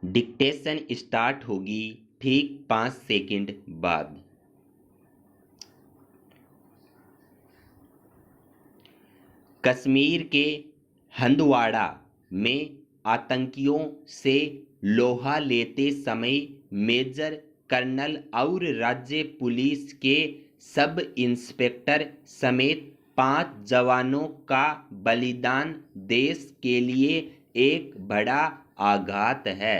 Dictation start होगी ठीक 5 second बाद। कश्मीर के हंदवाड़ा में आतंकियों से लोहा लेते समय मेजर कर्नल और राज्य पुलिस के सब इंस्पेक्टर समेत 5 जवानों का बलिदान देश के लिए एक बड़ा आघात है।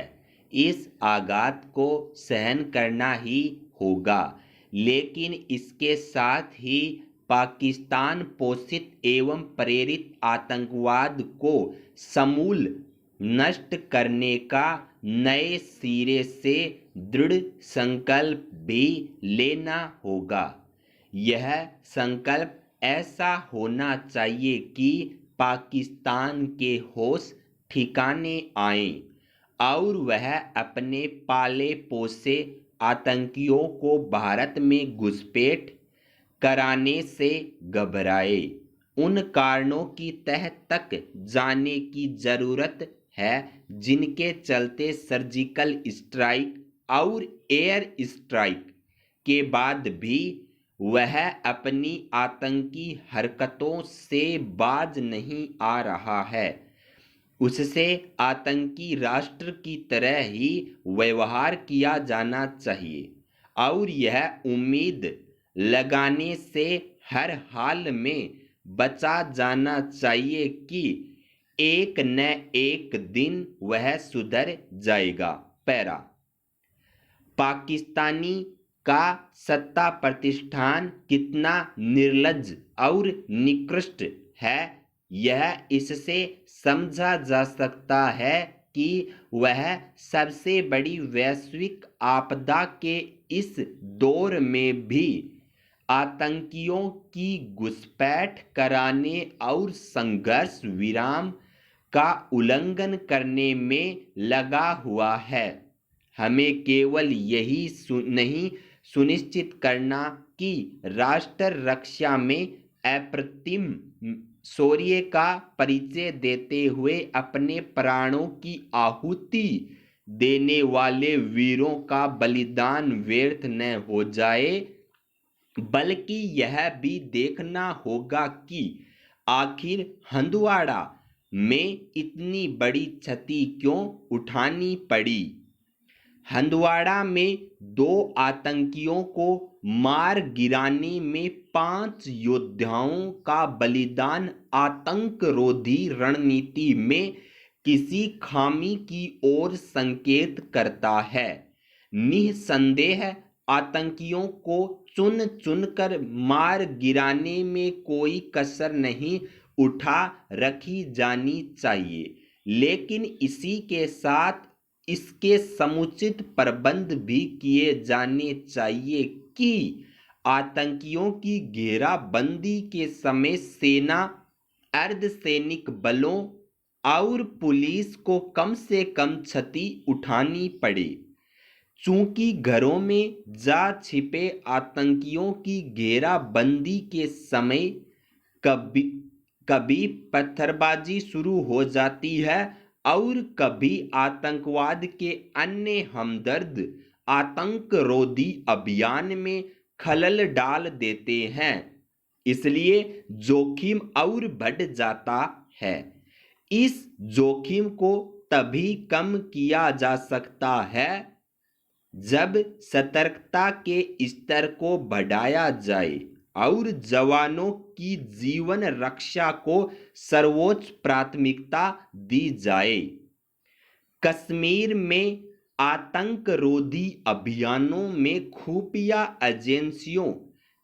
इस आघात को सहन करना ही होगा, लेकिन इसके साथ ही पाकिस्तान पोषित एवं प्रेरित आतंकवाद को समूल नष्ट करने का नए सिरे से दृढ़ संकल्प भी लेना होगा। यह संकल्प ऐसा होना चाहिए कि पाकिस्तान के होश ठिकाने आएं और वह अपने पाले पोसे आतंकियों को भारत में घुसपैठ कराने से घबराए। उन कारणों की तह तक जाने की जरूरत है जिनके चलते सर्जिकल स्ट्राइक और एयर स्ट्राइक के बाद भी वह अपनी आतंकी हरकतों से बाज नहीं आ रहा है। उससे आतंकी राष्ट्र की तरह ही व्यवहार किया जाना चाहिए और यह उम्मीद लगाने से हर हाल में बचा जाना चाहिए कि एक न एक दिन वह सुधर जाएगा। पैरा पाकिस्तानी का सत्ता प्रतिष्ठान कितना निर्लज्ज और निकृष्ट है, यह इससे समझा जा सकता है कि वह सबसे बड़ी वैश्विक आपदा के इस दौर में भी आतंकियों की घुसपैठ कराने और संघर्ष विराम का उल्लंघन करने में लगा हुआ है। हमें केवल यही नहीं सुनिश्चित करना कि राष्ट्र रक्षा में अप्रतिम शौर्य का परिचय देते हुए अपने प्राणों की आहुति देने वाले वीरों का बलिदान व्यर्थ न हो जाए, बल्कि यह भी देखना होगा कि आखिर हंदवाड़ा में इतनी बड़ी क्षति क्यों उठानी पड़ी। हंदवाड़ा में 2 आतंकियों को मार गिराने में 5 योद्धाओं का बलिदान आतंकरोधी रणनीति में किसी खामी की ओर संकेत करता है। निसंदेह आतंकियों को चुन चुनकर मार गिराने में कोई कसर नहीं उठा रखी जानी चाहिए, लेकिन इसी के साथ इसके समुचित प्रबंध भी किए जाने चाहिए कि आतंकियों की घेराबंदी के समय सेना, अर्धसैनिक बलों और पुलिस को कम से कम क्षति उठानी पड़े। चूंकि घरों में जा छिपे आतंकियों की घेराबंदी के समय कभी पत्थरबाजी शुरू हो जाती है और कभी आतंकवाद के अन्य हमदर्द आतंकरोधी अभियान में खलल डाल देते हैं, इसलिए जोखिम और बढ़ जाता है। इस जोखिम को तभी कम किया जा सकता है जब सतर्कता के स्तर को बढ़ाया जाए और जवानों की जीवन रक्षा को सर्वोच्च प्राथमिकता दी जाए। कश्मीर में आतंकरोधी अभियानों में खुफिया एजेंसियों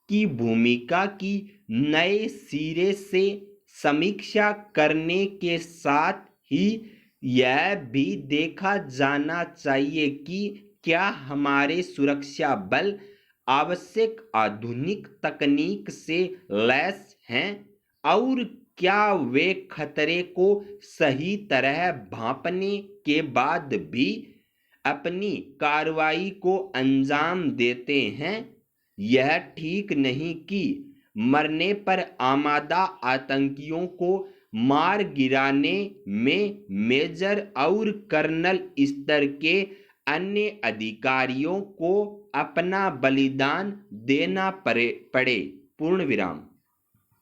की भूमिका की नए सिरे से समीक्षा करने के साथ ही यह भी देखा जाना चाहिए कि क्या हमारे सुरक्षा बल आवश्यक आधुनिक तकनीक से लैस हैं और क्या वे खतरे को सही तरह भांपने के बाद भी अपनी कार्रवाई को अंजाम देते हैं। यह ठीक नहीं कि मरने पर आमादा आतंकियों को मार गिराने में मेजर और कर्नल स्तर के अन्य अधिकारियों को अपना बलिदान देना पड़े। पूर्ण विराम।